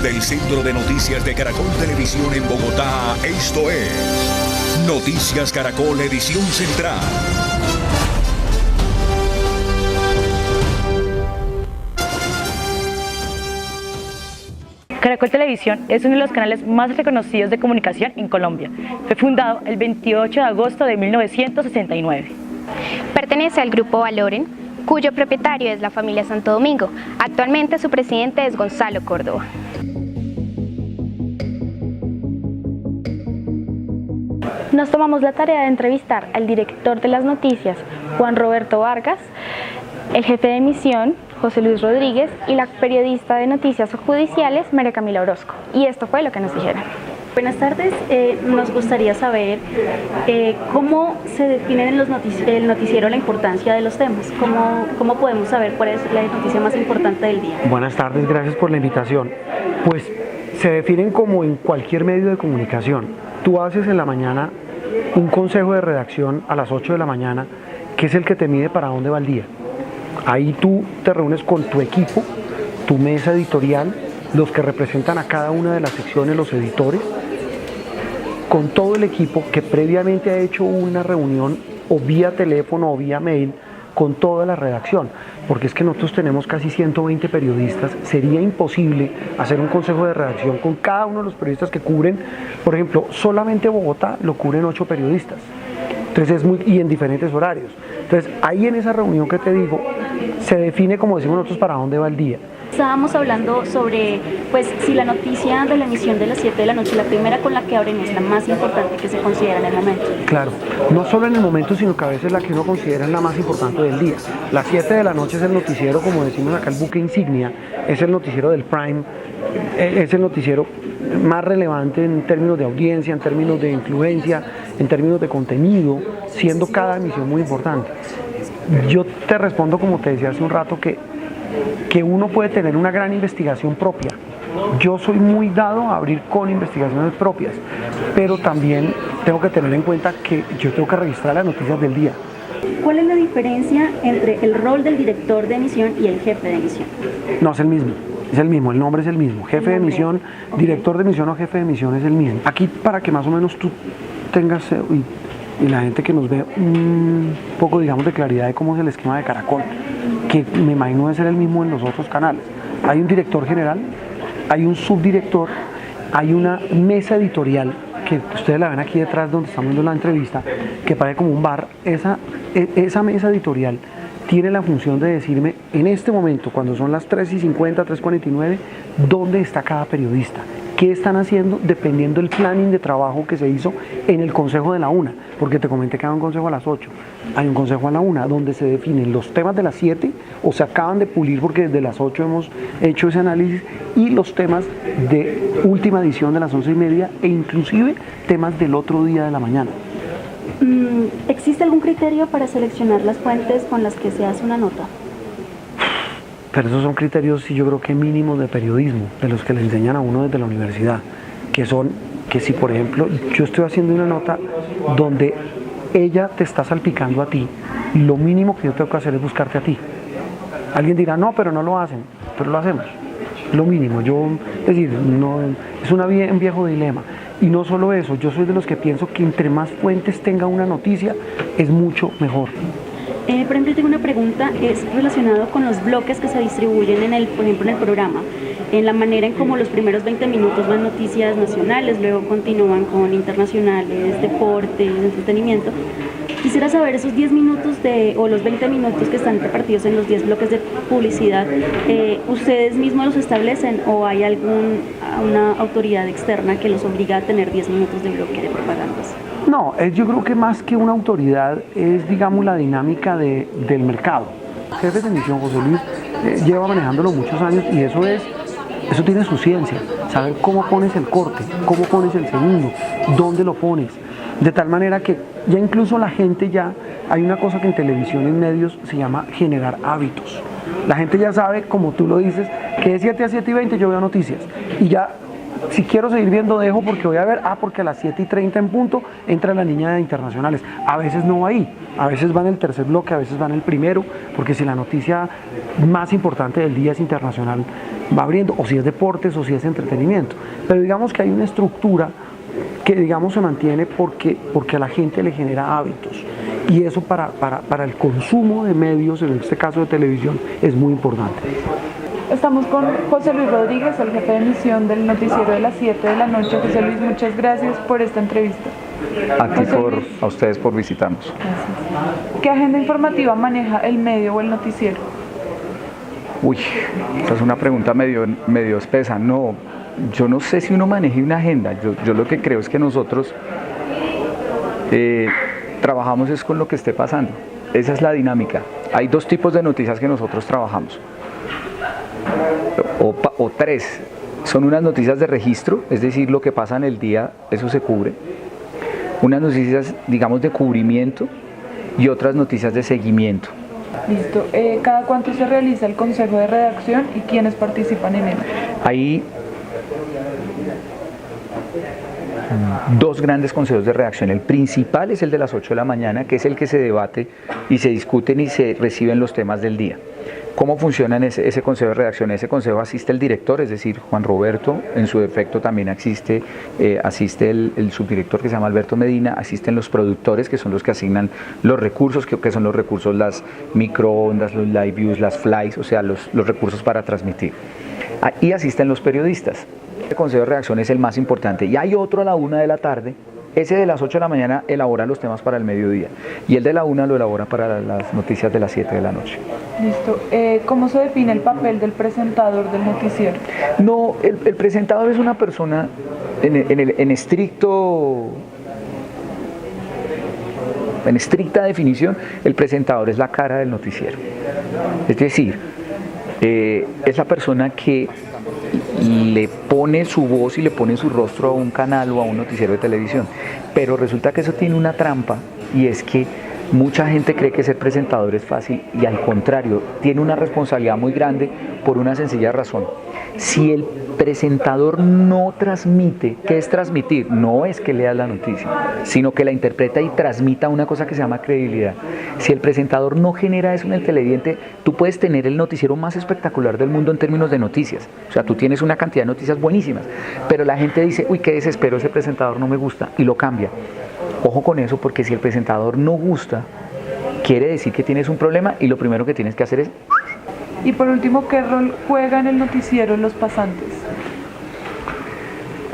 Desde el Centro de Noticias de Caracol Televisión en Bogotá, esto es Noticias Caracol Edición Central. Caracol Televisión es uno de los canales más reconocidos de comunicación en Colombia. Fue fundado el 28 de agosto de 1969. Pertenece al Grupo Valoren, cuyo propietario es la familia Santo Domingo. Actualmente su presidente es Gonzalo Córdoba. Nos tomamos la tarea de entrevistar al director de las noticias, Juan Roberto Vargas, el jefe de emisión, José Luis Rodríguez, y la periodista de noticias judiciales, María Camila Orozco. Y esto fue lo que nos dijeron. Buenas tardes, nos gustaría saber cómo se define en el noticiero la importancia de los temas. ¿Cómo podemos saber cuál es la noticia más importante del día? Buenas tardes, gracias por la invitación. Pues se definen como en cualquier medio de comunicación. Tú haces en la mañana un consejo de redacción a las 8 de la mañana, que es el que te mide para dónde va el día. Ahí tú te reúnes con tu equipo, tu mesa editorial, los que representan a cada una de las secciones, los editores, con todo el equipo que previamente ha hecho una reunión o vía teléfono o vía mail con toda la redacción, porque es que nosotros tenemos casi 120 periodistas, sería imposible hacer un consejo de redacción con cada uno de los periodistas que cubren, por ejemplo, solamente Bogotá lo cubren 8 periodistas, entonces y en diferentes horarios. Entonces ahí en esa reunión que te digo, se define, como decimos nosotros, para dónde va el día. Estábamos hablando sobre, pues, si la noticia de la emisión de las 7 de la noche, la primera con la que abren, es la más importante que se considera en el momento. Claro, no solo en el momento, sino que a veces la que uno considera es la más importante del día. Las 7 de la noche es el noticiero, como decimos acá, el buque insignia, es el noticiero del Prime, es el noticiero más relevante en términos de audiencia, en términos de influencia, en términos de contenido, siendo cada emisión muy importante. Yo te respondo, como te decía hace un rato, que uno puede tener una gran investigación propia. Yo soy muy dado a abrir con investigaciones propias, pero también tengo que tener en cuenta que yo tengo que registrar las noticias del día. ¿Cuál es la diferencia entre el rol del director de emisión y el jefe de emisión? No, es el mismo, el nombre es el mismo. Jefe de emisión, director de emisión o jefe de emisión es el mismo. Aquí, para que más o menos tú tengas y la gente que nos ve un poco, digamos, de claridad de cómo es el esquema de Caracol, que me imagino debe ser el mismo en los otros canales. Hay un director general, hay un subdirector, hay una mesa editorial, que ustedes la ven aquí detrás donde estamos viendo la entrevista, que parece como un bar. Esa mesa editorial tiene la función de decirme en este momento, cuando son las 3:50, 3:49, dónde está cada periodista, qué están haciendo, dependiendo del planning de trabajo que se hizo en el consejo de la 1, porque te comenté que hay un consejo a las 8, hay un consejo a la 1, donde se definen los temas de las 7, o se acaban de pulir porque desde las 8 hemos hecho ese análisis, y los temas de última edición de las 11:30, e inclusive temas del otro día de la mañana. ¿Existe algún criterio para seleccionar las fuentes con las que se hace una nota? Pero esos son criterios, sí, yo creo que mínimos de periodismo, de los que le enseñan a uno desde la universidad, que son que si, por ejemplo, yo estoy haciendo una nota donde ella te está salpicando a ti, lo mínimo que yo tengo que hacer es buscarte a ti. Alguien dirá, no, pero no lo hacen, pero lo hacemos, lo mínimo. Es decir, no, es un viejo dilema. Y no solo eso, yo soy de los que pienso que entre más fuentes tenga una noticia, es mucho mejor. Por ejemplo, tengo una pregunta, es relacionado con los bloques que se distribuyen por ejemplo, en el programa, en la manera en cómo los primeros 20 minutos van noticias nacionales, luego continúan con internacionales, deportes, entretenimiento. Quisiera saber esos 10 minutos o los 20 minutos que están repartidos en los 10 bloques de publicidad, ¿ustedes mismos los establecen o hay una autoridad externa que los obliga a tener 10 minutos de bloque de propagandas? No, yo creo que más que una autoridad es, digamos, la dinámica del mercado. El jefe de emisión, José Luis, lleva manejándolo muchos años y eso tiene su ciencia, saber cómo pones el corte, cómo pones el segundo, dónde lo pones, de tal manera que ya incluso la gente hay una cosa que en televisión y en medios se llama generar hábitos. La gente ya sabe, como tú lo dices, que de 7 a 7:20 yo veo noticias y ya, si quiero seguir viendo, dejo porque voy a ver, porque a las 7:30 en punto entra la niña de internacionales. A veces no va ahí. A veces va en el tercer bloque, a veces va en el primero, porque si la noticia más importante del día es internacional, va abriendo, o si es deportes o si es entretenimiento. Pero digamos que hay una estructura que digamos se mantiene porque a la gente le genera hábitos. Y eso para el consumo de medios, en este caso de televisión, es muy importante. Estamos con José Luis Rodríguez, el jefe de emisión del noticiero de las 7 de la noche. José Luis, muchas gracias por esta entrevista. A ustedes por visitarnos. Gracias. ¿Qué agenda informativa maneja el medio o el noticiero? Uy, esa es una pregunta medio espesa. No, yo no sé si uno maneje una agenda. Yo lo que creo es que nosotros trabajamos es con lo que esté pasando. Esa es la dinámica. Hay dos tipos de noticias que nosotros trabajamos. O tres. Son unas noticias de registro, es decir, lo que pasa en el día, eso se cubre. Unas noticias, digamos, de cubrimiento y otras noticias de seguimiento. Listo. ¿Cada cuánto se realiza el consejo de redacción y quiénes participan en él? Hay dos grandes consejos de redacción. El principal es el de las 8 de la mañana, que es el que se debate y se discuten y se reciben los temas del día. ¿Cómo funciona en ese consejo de redacción? Ese consejo asiste el director, es decir, Juan Roberto, en su defecto también asiste el subdirector que se llama Alberto Medina, asisten los productores que son los que asignan los recursos, que son los recursos, las microondas, los live views, las flies, o sea, los recursos para transmitir. Y asisten los periodistas. El consejo de redacción es el más importante y hay otro a la 1 de la tarde. Ese de las 8 de la mañana elabora los temas para el mediodía y el de la 1 lo elabora para las noticias de las 7 de la noche. Listo. ¿Cómo se define el papel del presentador del noticiero? No, el presentador es una persona en estricta definición, el presentador es la cara del noticiero. Es decir, es la persona que le pone su voz y le pone su rostro a un canal o a un noticiero de televisión, pero resulta que eso tiene una trampa y es que mucha gente cree que ser presentador es fácil y al contrario, tiene una responsabilidad muy grande por una sencilla razón. Si el presentador no transmite, ¿qué es transmitir? No es que lea la noticia, sino que la interpreta y transmita una cosa que se llama credibilidad. Si el presentador no genera eso en el televidente, tú puedes tener el noticiero más espectacular del mundo en términos de noticias. O sea, tú tienes una cantidad de noticias buenísimas, pero la gente dice, uy, qué desespero, ese presentador no me gusta, y lo cambia. Ojo con eso, porque si el presentador no gusta, quiere decir que tienes un problema y lo primero que tienes que hacer es... Y por último, ¿qué rol juega en el noticiero los pasantes?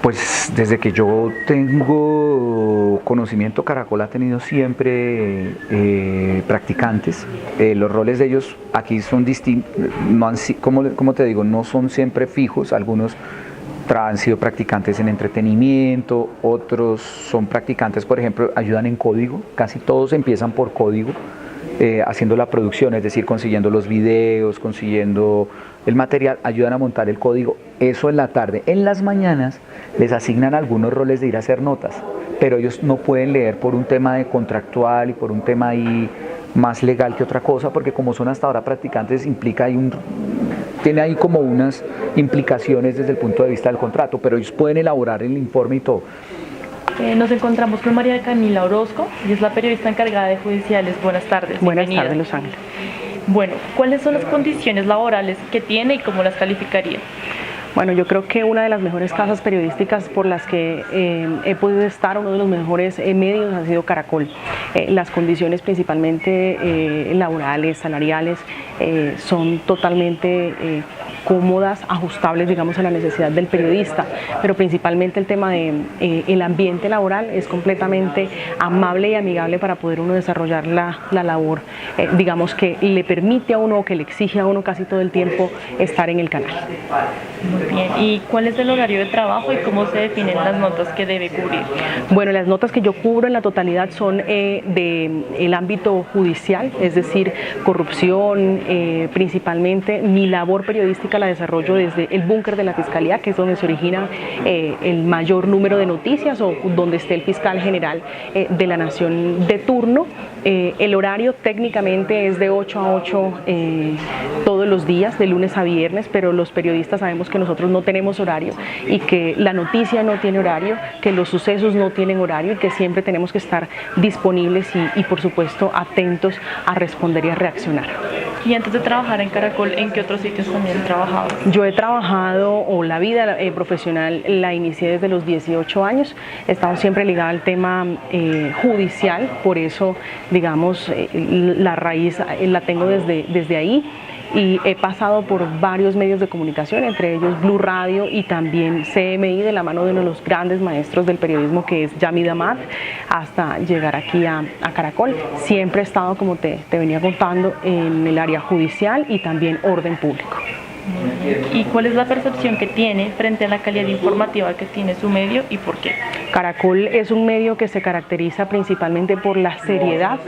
Pues desde que yo tengo conocimiento, Caracol ha tenido siempre practicantes. Los roles de ellos aquí son distintos, como te digo, no son siempre fijos. Algunos han sido practicantes en entretenimiento, otros son practicantes, por ejemplo, ayudan en código. Casi todos empiezan por código. Haciendo la producción, es decir, consiguiendo los videos, consiguiendo el material, ayudan a montar el código, eso en la tarde. En las mañanas les asignan algunos roles de ir a hacer notas, pero ellos no pueden leer por un tema de contractual y por un tema ahí más legal que otra cosa, porque como son hasta ahora practicantes, tiene ahí como unas implicaciones desde el punto de vista del contrato, pero ellos pueden elaborar el informe y todo. Nos encontramos con María Camila Orozco, y es la periodista encargada de judiciales. Buenas tardes. Buenas Bienvenida. tardes, Los Ángeles. Bueno, ¿cuáles son las condiciones laborales que tiene y cómo las calificaría? Bueno, yo creo que una de las mejores casas periodísticas por las que he podido estar, uno de los mejores medios ha sido Caracol. Las condiciones principalmente laborales, salariales, son totalmente cómodas, ajustables, digamos, a la necesidad del periodista, pero principalmente el tema de el ambiente laboral es completamente amable y amigable para poder uno desarrollar la labor, digamos, que le permite a uno, que le exige a uno casi todo el tiempo estar en el canal. Muy bien, ¿y cuál es el horario de trabajo y cómo se definen las notas que debe cubrir? Bueno, las notas que yo cubro en la totalidad son del ámbito judicial, es decir, corrupción, principalmente. Mi labor periodística la desarrollo desde el búnker de la Fiscalía, que es donde se origina el mayor número de noticias o donde esté el fiscal general de la Nación de turno, El horario técnicamente es de 8 a 8 todos los días, de lunes a viernes, pero los periodistas sabemos que nosotros no tenemos horario y que la noticia no tiene horario, que los sucesos no tienen horario y que siempre tenemos que estar disponibles y por supuesto atentos a responder y a reaccionar. Y antes de trabajar en Caracol, ¿en qué otros sitios también trabajabas? Yo he trabajado, o la vida profesional la inicié desde los 18 años, he estado siempre ligada al tema judicial, por eso digamos la raíz la tengo desde ahí. Y he pasado por varios medios de comunicación, entre ellos Blue Radio y también CMI, de la mano de uno de los grandes maestros del periodismo, que es Yamid Ahmad, hasta llegar aquí a Caracol. Siempre he estado, como te venía contando, en el área judicial y también orden público. ¿Y cuál es la percepción que tiene frente a la calidad informativa que tiene su medio y por qué? Caracol es un medio que se caracteriza principalmente por la seriedad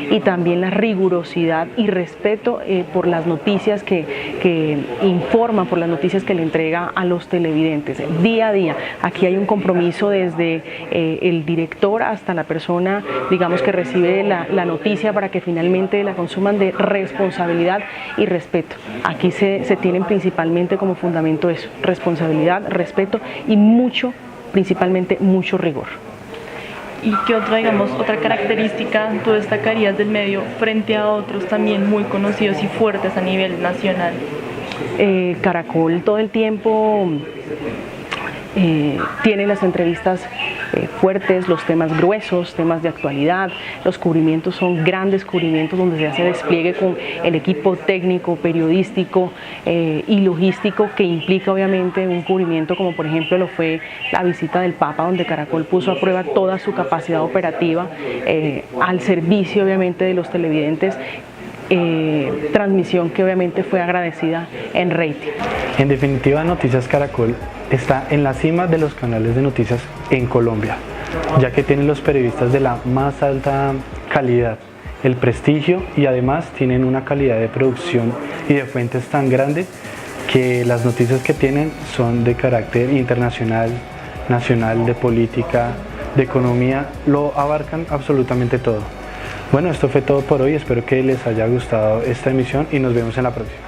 y también la rigurosidad y respeto por las noticias que informa, por las noticias que le entrega a los televidentes día a día. Aquí hay un compromiso desde el director hasta la persona, digamos, que recibe la noticia para que finalmente la consuman, de responsabilidad y respeto. Aquí se tienen principalmente como fundamento eso: responsabilidad, respeto y principalmente mucho rigor. ¿Y qué otra característica tú destacarías del medio frente a otros también muy conocidos y fuertes a nivel nacional? Caracol todo el tiempo tiene las entrevistas fuertes, los temas gruesos, temas de actualidad. Los cubrimientos son grandes cubrimientos donde se hace despliegue con el equipo técnico, periodístico y logístico, que implica obviamente un cubrimiento como por ejemplo lo fue la visita del Papa, donde Caracol puso a prueba toda su capacidad operativa al servicio obviamente de los televidentes. Transmisión que obviamente fue agradecida en rating. En definitiva, Noticias Caracol está en la cima de los canales de noticias en Colombia, ya que tienen los periodistas de la más alta calidad, el prestigio, y además tienen una calidad de producción y de fuentes tan grande que las noticias que tienen son de carácter internacional, nacional, de política, de economía, lo abarcan absolutamente todo. Bueno, esto fue todo por hoy, espero que les haya gustado esta emisión y nos vemos en la próxima.